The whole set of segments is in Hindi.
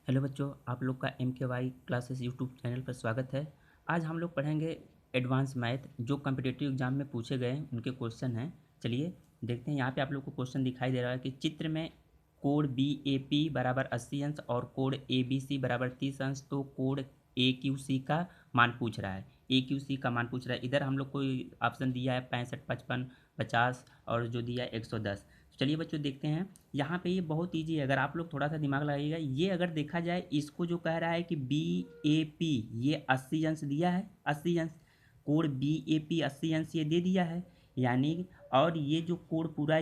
हेलो बच्चों, आप लोग का MKY क्लासेस यूट्यूब चैनल पर स्वागत है। आज हम लोग पढ़ेंगे एडवांस मैथ जो कॉम्पिटिटिव एग्जाम में पूछे गए हैं, उनके क्वेश्चन हैं। चलिए देखते हैं। यहाँ पे आप लोग को क्वेश्चन दिखाई दे रहा है कि चित्र में कोण BAP बराबर 80 अंश और कोण ABC बराबर 30 अंश, तो कोण AQC का मान पूछ रहा है। AQC का मान पूछ रहा है। इधर हम लोग को ऑप्शन दिया है 65, 55, 50 और जो दिया है 110। चलिए बच्चों देखते हैं। यहाँ पे ये बहुत ईजी है, अगर आप लोग थोड़ा सा दिमाग लगाइएगा। ये अगर देखा जाए, इसको जो कह रहा है कि BAP ये 80 अंश दिया है, 80 अंश कोण BAP 80 अंश ये दे दिया है, यानी और ये जो कोण पूरा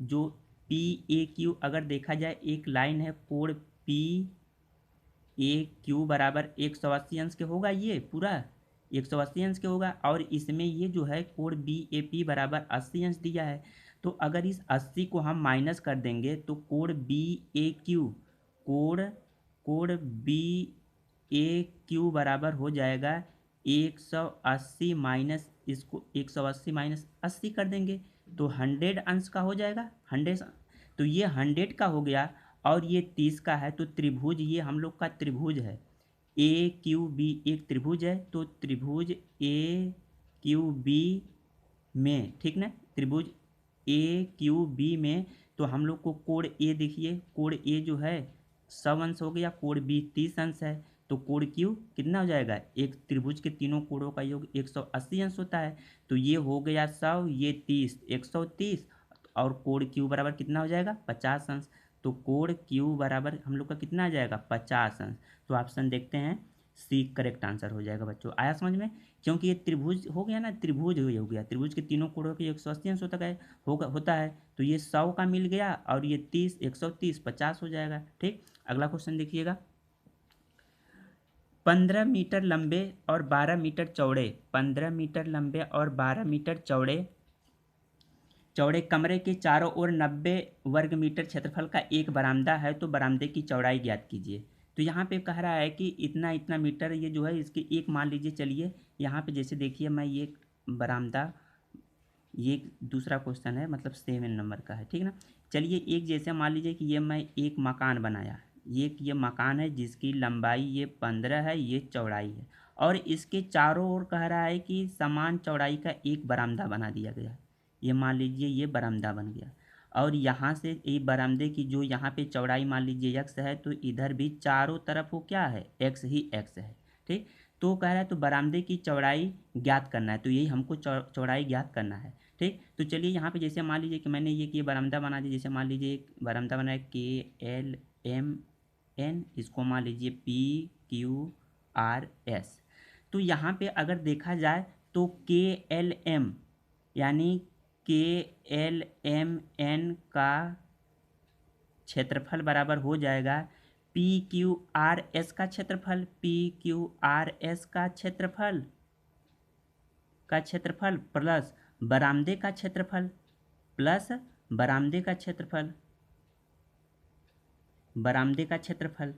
जो PAQ अगर देखा जाए एक लाइन है, कोण PAQ बराबर 180 अंश के होगा, ये पूरा 180 अंश के होगा। और इसमें ये जो है कोण BAP बराबर 80 अंश दिया है, तो अगर इस 80 को हम माइनस कर देंगे तो कोण BAQ कोण कोण BAQ बराबर हो जाएगा 180 माइनस इसको 180 माइनस 80 कर देंगे तो 100 अंश का हो जाएगा, 100। तो ये 100 का हो गया और ये 30 का है। तो त्रिभुज ये हम लोग का त्रिभुज है AQB, एक त्रिभुज है। तो त्रिभुज AQB में, ठीक ना, त्रिभुज AQB में तो हम लोग को कोण A देखिए, कोण A जो है 100 अंश हो गया, कोण B 30 अंश है, तो कोण Q कितना हो जाएगा, एक त्रिभुज के तीनों कोणों का योग 180 अंश होता है। तो ये हो गया 100, ये 30, 130 और कोण Q बराबर कितना हो जाएगा 50 अंश। तो कोण Q बराबर हम लोग का कितना आ जाएगा 50 अंश। तो ऑप्शन देखते हैं, सी करेक्ट आंसर हो जाएगा। बच्चों आया समझ में? क्योंकि ये त्रिभुज हो गया ना, त्रिभुज हो गया, त्रिभुज के तीनों कोणों के 180 अंश होता है। तो ये 100 का मिल गया और ये 30, 130, 50 हो जाएगा। ठीक, अगला क्वेश्चन देखिएगा। 15 मीटर लंबे और 12 मीटर चौड़े, 15 मीटर लंबे और 12 मीटर चौड़े चौड़े कमरे के चारों ओर 90 वर्ग मीटर क्षेत्रफल का एक बरामदा है, तो बरामदे की चौड़ाई ज्ञात कीजिए। तो यहाँ पे कह रहा है कि इतना इतना मीटर ये जो है इसकी एक मान लीजिए। चलिए यहाँ पे जैसे देखिए, मैं ये बरामदा, ये दूसरा क्वेश्चन है, मतलब 7 नंबर का है, ठीक ना। चलिए एक जैसे मान लीजिए कि ये मैं एक मकान बनाया, ये मकान है जिसकी लंबाई ये 15 है, ये चौड़ाई है, और इसके चारों ओर कह रहा है कि समान चौड़ाई का एक बरामदा बना दिया गया। ये मान लीजिए ये बरामदा बन गया, और यहाँ से ये बरामदे की जो यहाँ पे चौड़ाई मान लीजिए x है, तो इधर भी चारों तरफ वो क्या है, x ही x है। ठीक, तो कह रहा है तो बरामदे की चौड़ाई ज्ञात करना है, तो यही हमको चौड़ाई ज्ञात करना है। ठीक, तो चलिए यहाँ पे जैसे मान लीजिए कि मैंने ये बरामदा बना दिया। जैसे मान लीजिए एक बरामदा बनाया KLMN, इसको मान लीजिए PQRS। तो यहाँ पे अगर देखा जाए तो KLM यानी KLMN का क्षेत्रफल बराबर हो जाएगा PQRS का क्षेत्रफल, PQRS का क्षेत्रफल प्लस बरामदे का क्षेत्रफल, प्लस बरामदे का क्षेत्रफल, बरामदे का क्षेत्रफल।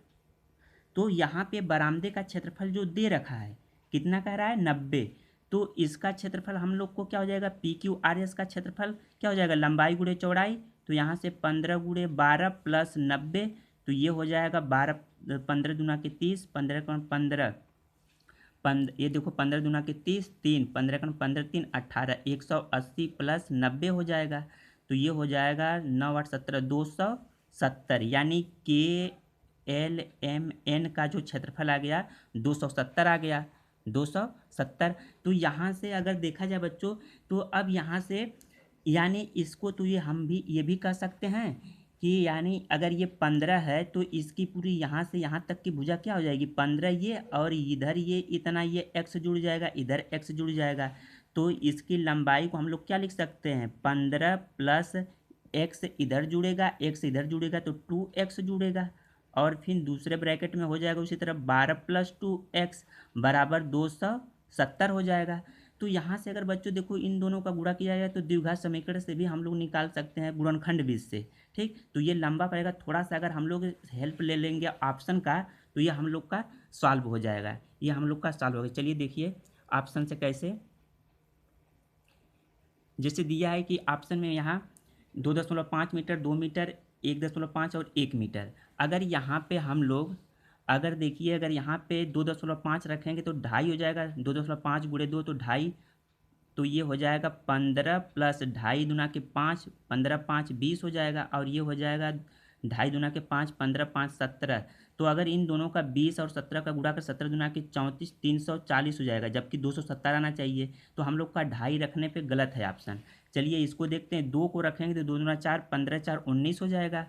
तो यहाँ पे बरामदे का क्षेत्रफल जो दे रखा है कितना कह रहा है 90, तो इसका क्षेत्रफल हम लोग को क्या हो जाएगा, PQRS का क्षेत्रफल क्या हो जाएगा, लंबाई गुणे चौड़ाई। तो यहाँ से 15 गुणे 12 प्लस 90, तो ये हो जाएगा 12, 15 दूना के 30, 15 का 15, ये देखो 15 दूना के 30, 3, 15 का 15, 3, 18, 180 प्लस 90 हो जाएगा। तो ये हो जाएगा 9, 8, 17, 270, यानी KLMN का जो क्षेत्रफल आ गया 270 आ गया, 270। तो यहाँ से अगर देखा जाए बच्चों, तो अब यहाँ से यानी इसको तो ये भी कह सकते हैं कि यानी अगर ये 15 है तो इसकी पूरी यहाँ से यहाँ तक की भुजा क्या हो जाएगी 15, ये और इधर ये इतना ये x जुड़ जाएगा, इधर x जुड़ जाएगा। तो इसकी लंबाई को हम लोग क्या लिख सकते हैं, 15 प्लस x इधर जुड़ेगा, x इधर जुड़ेगा तो 2x जुड़ेगा, और फिर दूसरे ब्रैकेट में हो जाएगा उसी तरह 12 प्लस 2x बराबर 270 हो जाएगा। तो यहाँ से अगर बच्चों देखो इन दोनों का गुणा किया जाए तो द्विघात समीकरण से भी हम लोग निकाल सकते हैं, गुणनखंड बीज से। ठीक, तो ये लंबा पड़ेगा थोड़ा सा, अगर हम लोग हेल्प ले लेंगे ऑप्शन का तो ये हम लोग का सॉल्व हो जाएगा, ये हम लोग का सॉल्व होगा। चलिए देखिए ऑप्शन से कैसे, जैसे दिया है कि ऑप्शन में यहाँ 2.5 मीटर, 2 मीटर, 1.5 और 1 मीटर। अगर यहाँ पे हम लोग अगर देखिए अगर यहाँ पे 2.5 रखेंगे तो 2.5 हो जाएगा, 2.5 गुणे 2 तो 2.5, तो ये हो जाएगा 15 प्लस 2.5 दूना के 5, 15 5 20 हो जाएगा, और ये हो जाएगा 2.5 दूना के 5, 15 5 17। तो अगर इन दोनों का 20 और 17 का गुणा कर 17 दूना के 34, 340 हो जाएगा, जबकि 270 आना चाहिए। तो हम लोग का 2.5 रखने पे गलत है ऑप्शन। चलिए इसको देखते हैं, 2 को रखेंगे तो 2 दूना 4, 15 4 19 हो जाएगा,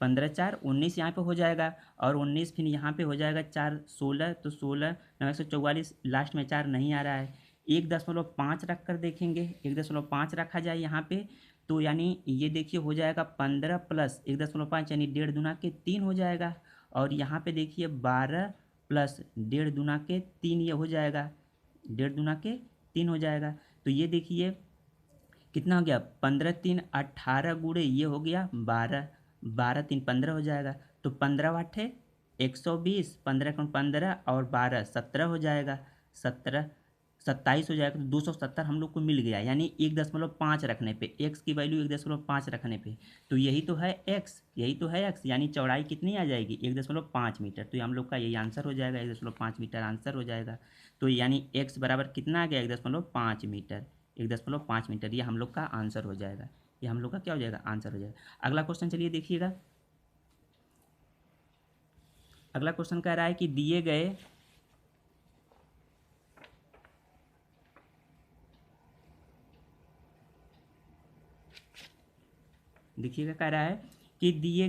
15 4 19 यहाँ पे हो जाएगा, और 19 फिर यहाँ पे हो जाएगा 4 16, तो 16 944, लास्ट में 4 नहीं आ रहा है। 1.5 रख कर देखेंगे, 1.5 रखा जाए यहाँ पे, तो यानी ये देखिए हो जाएगा 15 प्लस 1.5 यानी 1.5 दूना के 3 हो जाएगा, और यहाँ पे देखिए 12 प्लस 1.5 दूना के 3 ये हो जाएगा, 1.5 दूना के 3 हो जाएगा। तो ये देखिए कितना हो गया, 15 3 18 गुणे ये हो गया 12, 12 3 15 हो जाएगा। तो 15 वाट है 120, 15 कौन 15 और 12 17 हो जाएगा, 17 27 हो जाएगा। तो 270 हम लोग को मिल गया, यानी 1.5 रखने पे, x की वैल्यू 1.5 रखने पे। तो यही तो है x, यही तो है x, यानी चौड़ाई कितनी आ जाएगी 1.5 मीटर। तो ये हम लोग का यही आंसर हो जाएगा, 1.5 मीटर आंसर हो जाएगा। तो यानी x बराबर कितना आ गया 1.5 मीटर, 1.5 मीटर, ये हम लोग का आंसर हो जाएगा, ये हम लोग का क्या हो जाएगा आंसर हो जाएगा। अगला क्वेश्चन चलिए देखिएगा। अगला क्वेश्चन कह रहा है कि दिए गए देखिएगा, कह रहा है कि दिए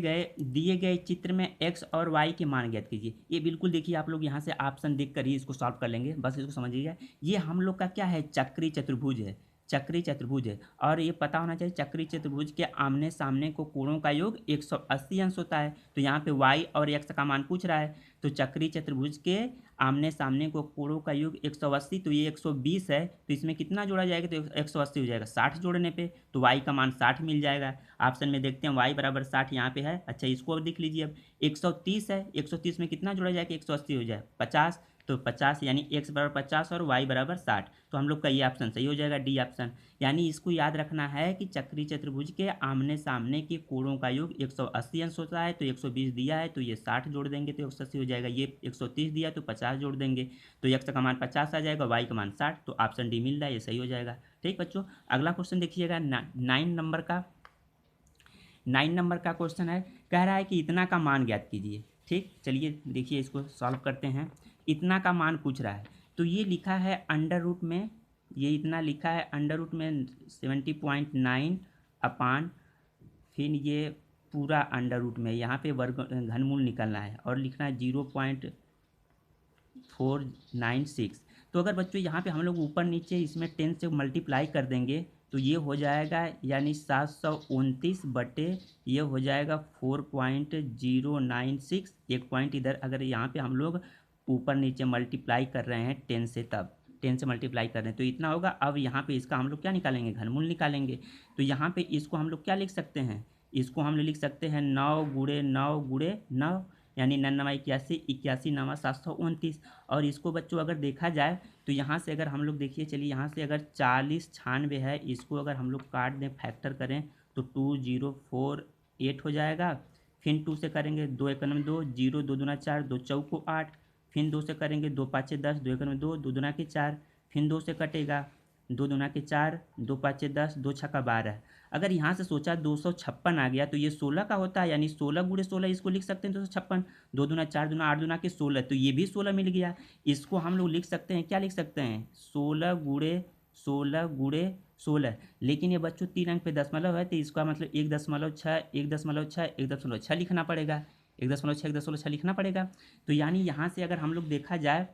गए चित्र में x और y के मान ज्ञात कीजिए। ये बिल्कुल देखिए आप लोग यहाँ से ऑप्शन देख कर ही इसको सॉल्व कर लेंगे, बस इसको समझिएगा। ये हम लोग का क्या है, चक्री चतुर्भुज है, चक्री चतुर्भुज है, और ये पता होना चाहिए चक्री चतुर्भुज के आमने सामने को कोणों का योग 180 अंश होता है। तो यहाँ पे y और x का मान पूछ रहा है, तो चक्री चतुर्भुज के आमने सामने को कोणों का योग 180, तो ये 120 है, तो इसमें कितना जोड़ा जाएगा, तो 180 हो जाएगा 60 जोड़ने पे, तो y का मान 60 मिल जाएगा। ऑप्शन में देखते हैं y बराबर 60 यहाँ पे है। अच्छा इसको अब देख लीजिए, अब 130 है, 130 में कितना जोड़ा जाएगा, 180 हो जाए 50, तो 50 यानी x बराबर 50 और y बराबर 60, तो हम लोग का ये ऑप्शन सही हो जाएगा, डी ऑप्शन। यानी इसको याद रखना है कि चक्री चतुर्भुज के आमने सामने के कोणों का योग 180 अंश होता है, तो 120 दिया है तो ये 60 जोड़ देंगे तो 180 हो जाएगा, ये 130 दिया तो 50 जोड़ देंगे, तो x का मान 50 आ जाएगा, y का मान 60, तो ऑप्शन डी मिल रहा है, ये सही हो जाएगा। ठीक बच्चों, अगला क्वेश्चन देखिएगा, 9 नंबर का क्वेश्चन है, कह रहा है कि इतना का मान ज्ञात कीजिए। ठीक, चलिए देखिए इसको सॉल्व करते हैं। इतना का मान पूछ रहा है, तो ये लिखा है अंडर रूट में, ये इतना लिखा है अंडर रूट में 70.9 अपान, फिर ये पूरा अंडर रूट में, यहाँ पे वर्ग घनमूल निकलना है और लिखना है 0.496। तो अगर बच्चों यहाँ पे हम लोग ऊपर नीचे इसमें 10 से मल्टीप्लाई कर देंगे तो ये हो जाएगा यानी 729 बटे ये हो जाएगा 4.096, एक पॉइंट इधर अगर यहाँ पे हम लोग ऊपर नीचे मल्टीप्लाई कर रहे हैं 10 से, तब 10 से मल्टीप्लाई कर रहे हैं तो इतना होगा। अब यहाँ पे इसका हम लोग क्या निकालेंगे, घनमूल निकालेंगे। तो यहाँ पे इसको हम लोग क्या लिख सकते हैं, इसको हम लोग लिख सकते हैं 9 गुणे 9 गुणे 9, यानी 9 9 81, 81 9 729। और इसको बच्चों अगर देखा जाए तो यहाँ से अगर हम लोग देखिए, चलिए यहाँ से अगर 40 96 है, इसको अगर हम लोग काट दें फैक्टर करें तो 2048 हो जाएगा। फिर 2 से करेंगे 2 1 में 2, 0 2 दूना 4, 2 चौको 8, फिर 2 से करेंगे 2 5 10, 2 1 में 2, 2 दूना के 4, फिर 2 से कटेगा 2 दूना के 4, 2 5 10, 2 छक्का 12। अगर यहाँ से सोचा 256 आ गया तो ये 16 का होता है, यानी 16 गुणे 16 इसको लिख सकते हैं 256, 2 दूना 4 दूना 8 दूना के 16, तो ये भी 16 मिल गया। इसको हम लोग लिख सकते हैं, क्या लिख सकते हैं 16 गुणे 16 गुणे 16, लेकिन ये बच्चों 3 अंक पे दशमलव है तो इसका मतलब 1.6 1.6 1.6 लिखना पड़ेगा, 1.6 1.6 लिखना पड़ेगा। तो यानी यहाँ से अगर हम लोग देखा जाए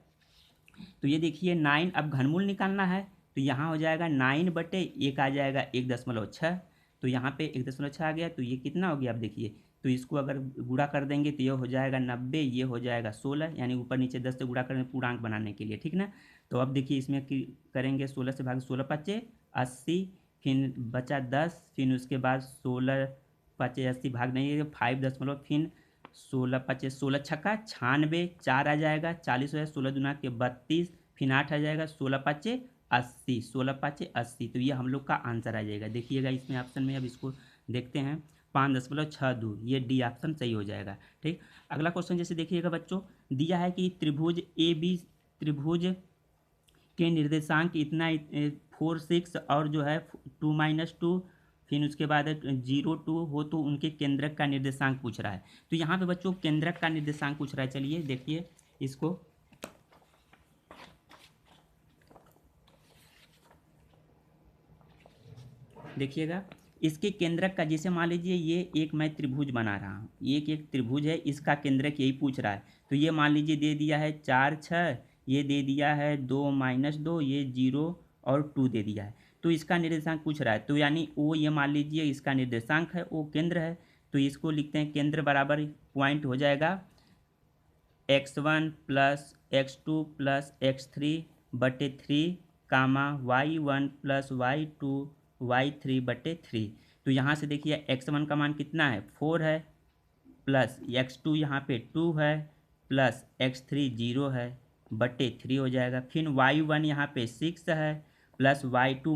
तो ये देखिए 9, अब घनमूल निकालना है तो यहाँ हो जाएगा 9 बटे 1 आ जाएगा 1.6, तो यहाँ पे 1.6 आ गया, तो ये कितना हो गया अब देखिए, तो इसको अगर गुणा कर देंगे तो ये हो जाएगा 90, ये हो जाएगा 16, यानी ऊपर नीचे 10 से गुणा करेंगे पूर्णांक बनाने के लिए, ठीक ना। तो अब देखिए इसमें करेंगे 16 से भाग 16 5 80, फिर बचा 10, फिर उसके बाद 16 5 80 भाग नहीं 5 दशमलव, फिर 16 5 16 छक्का 96, 4 आ जाएगा 40 हो जाएगा, 16 दूना के 32, फिर 8 आ जाएगा 16 5 80, 16 5 80, तो ये हम लोग का आंसर आ जाएगा। देखिएगा इसमें ऑप्शन में, अब इसको देखते हैं 5×10⁻⁶ ये डी ऑप्शन सही हो जाएगा। ठीक, अगला क्वेश्चन जैसे देखिएगा बच्चों, दिया है कि त्रिभुज ए बी त्रिभुज के निर्देशांक इतना 4 6 और जो है 2 - 2, फिर उसके बाद 0 2 हो तो उनके केंद्रक का निर्देशांक पूछ रहा है। तो यहाँ पे बच्चों केंद्रक का निर्देशांक पूछ रहा है। चलिए देखिए इसको, देखिएगा इसके केंद्रक का, जैसे मान लीजिए ये एक मैं त्रिभुज बना रहा हूँ, एक त्रिभुज है, इसका केंद्रक यही पूछ रहा है। तो ये मान लीजिए दे दिया है 4 6, ये दे दिया है 2 - 2, ये 0 और 2 दे दिया है। तो इसका निर्देशांक पूछ रहा है, तो यानी ओ ये मान लीजिए इसका निर्देशांक है, ओ केंद्र है। तो इसको लिखते हैं केंद्र बराबर पॉइंट हो जाएगा x1 + x2 + x3/3 कामा y1 + y2 y3/3। तो यहाँ से देखिए x1 का मान कितना है 4 है, प्लस x2 यहाँ पे 2 है, प्लस x3 0 है, बटे 3 हो जाएगा। फिर y1 यहाँ पे 6 है, प्लस y2 - 2